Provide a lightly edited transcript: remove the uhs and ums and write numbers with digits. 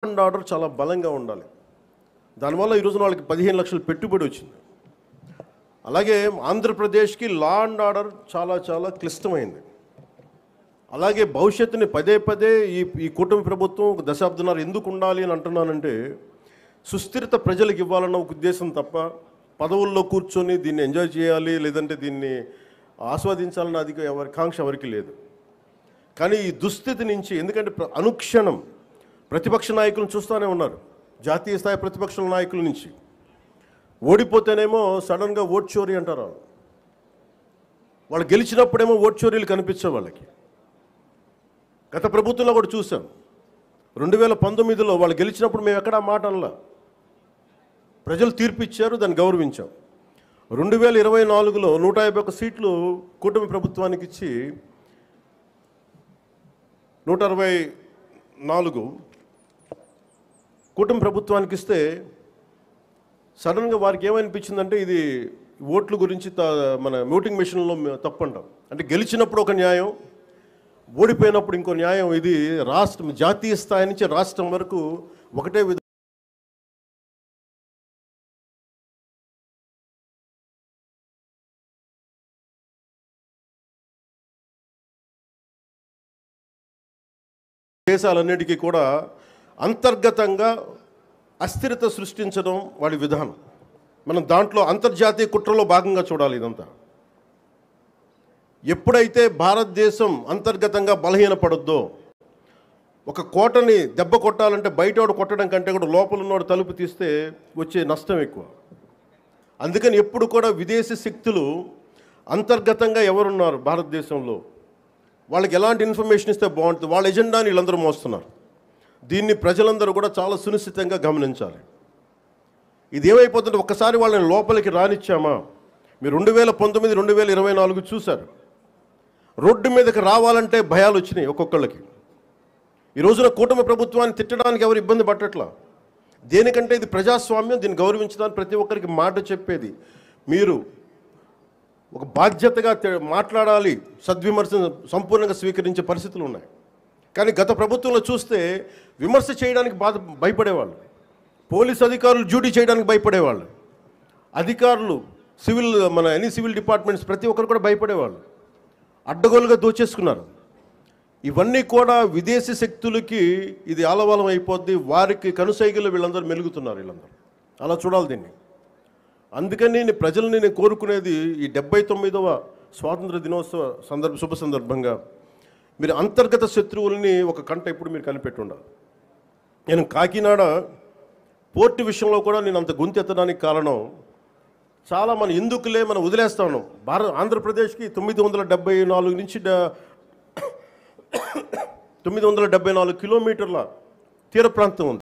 And order చాలా బలంగా ఉండాలి. దానివల్ల ఈ రోజున వాళ్ళకి 15 లక్షలు పెట్టుబడి వచ్చింది. అలాగే ఆంధ్రప్రదేశ్కి లా అండ్ ఆర్డర్ చాలా చాలా క్లిష్టమైంది. అలాగే భవిష్యత్తుని పదే పదే ఈ కూటమి ప్రభుత్వం ఒక దశాబ్దన్నర ఎందుకు ఉండాలి అని అంటున్నానంటే, సుస్థిరత ప్రజలకు ఇవ్వాలన్న ఒక ఉద్దేశం తప్ప పదవుల్లో కూర్చొని దీన్ని ఎంజాయ్ చేయాలి, లేదంటే దీన్ని ఆస్వాదించాలన్న ఎవరి కాంక్ష ఎవరికి లేదు. కానీ ఈ దుస్థితి నుంచి, ఎందుకంటే అనుక్షణం ప్రతిపక్ష నాయకులను చూస్తూనే ఉన్నారు. జాతీయ స్థాయి ప్రతిపక్ష నాయకుల నుంచి ఓడిపోతేనేమో సడన్గా ఓట్ చోరీ అంటారు. వాళ్ళు గెలిచినప్పుడేమో ఓట్ చోరీలు కనిపించే వాళ్ళకి. గత ప్రభుత్వంలో కూడా చూసాం. 2019లో వాళ్ళు గెలిచినప్పుడు మేము ఎక్కడా మాట అనలా. ప్రజలు తీర్పు ఇచ్చారు, దాన్ని గౌరవించాం. 2024లో 151 సీట్లు కూటమి ప్రభుత్వానికి ఇచ్చి 164 కూటమి ప్రభుత్వానికి ఇస్తే సడన్గా వారికి ఏమనిపించిందంటే ఇది ఓట్ల గురించి మన ఓటింగ్ మెషిన్లో తప్పు అంటాం. అంటే గెలిచినప్పుడు ఒక న్యాయం, ఓడిపోయినప్పుడు ఇంకో న్యాయం. ఇది రాష్ట్రం, జాతీయ స్థాయి నుంచి రాష్ట్రం వరకు ఒకటే విధంగా దేశాలన్నిటికీ కూడా అంతర్గతంగా అస్థిరత సృష్టించడం వాడి విధానం. మనం దాంట్లో అంతర్జాతీయ కుట్రలో భాగంగా చూడాలి ఇదంతా. ఎప్పుడైతే భారతదేశం అంతర్గతంగా బలహీనపడద్దో, ఒక కోటని దెబ్బ కొట్టాలంటే బయటోడు కొట్టడం కంటే కూడా లోపల ఉన్నోడు తలుపు తీస్తే వచ్చే నష్టం ఎక్కువ. అందుకని ఎప్పుడు కూడా విదేశీ శక్తులు అంతర్గతంగా ఎవరున్నారు భారతదేశంలో, వాళ్ళకి ఎలాంటి ఇన్ఫర్మేషన్ ఇస్తే బాగుంటుంది, వాళ్ళ ఎజెండాని వీళ్ళందరూ మోస్తున్నారు. దీన్ని ప్రజలందరూ కూడా చాలా సునిశ్చితంగా గమనించాలి. ఇది ఏమైపోతుంటే ఒక్కసారి వాళ్ళని లోపలికి రానిచ్చామా, మీరు 2019, 2024 చూశారు. రోడ్డు మీదకి రావాలంటే భయాలు వచ్చినాయి ఒక్కొక్కళ్ళకి. ఈ రోజున కూటమి ప్రభుత్వాన్ని తిట్టడానికి ఎవరు ఇబ్బంది పట్టట్లా. దేనికంటే ఇది ప్రజాస్వామ్యం, దీన్ని గౌరవించడానికి ప్రతి ఒక్కరికి మాట చెప్పేది. మీరు ఒక బాధ్యతగా మాట్లాడాలి, సద్విమర్శను సంపూర్ణంగా స్వీకరించే పరిస్థితులు ఉన్నాయి. కానీ గత ప్రభుత్వంలో చూస్తే విమర్శ చేయడానికి భయపడేవాళ్ళు. పోలీస్ అధికారులు డ్యూటీ చేయడానికి భయపడేవాళ్ళు. అధికారులు సివిల్ డిపార్ట్మెంట్స్ ప్రతి ఒక్కరు కూడా భయపడేవాళ్ళు. అడ్డగోలుగా దోచేసుకున్నారు. ఇవన్నీ కూడా విదేశీ శక్తులకి ఇది ఆలవాలం అయిపోద్ది. వారికి కనుసైగలు వీళ్ళందరూ మెలుగుతున్నారు. వీళ్ళందరూ అలా చూడాలి దీన్ని. అందుకని నేను ప్రజల్ని కోరుకునేది, ఈ 79వ స్వాతంత్ర దినోత్సవ శుభ సందర్భంగా మీరు అంతర్గత శత్రువుల్ని ఒక కంట ఇప్పుడు మీరు కనిపెట్టి ఉండాలి. నేను కాకినాడ పోర్టు విషయంలో కూడా నేను అంత గొంతెత్తడానికి కారణం, చాలా మనం ఎందుకులే మనం వదిలేస్తా ఉన్నాం. ఆంధ్రప్రదేశ్కి 974 నుంచి 974 కిలోమీటర్ల తీర ప్రాంతం ఉంది.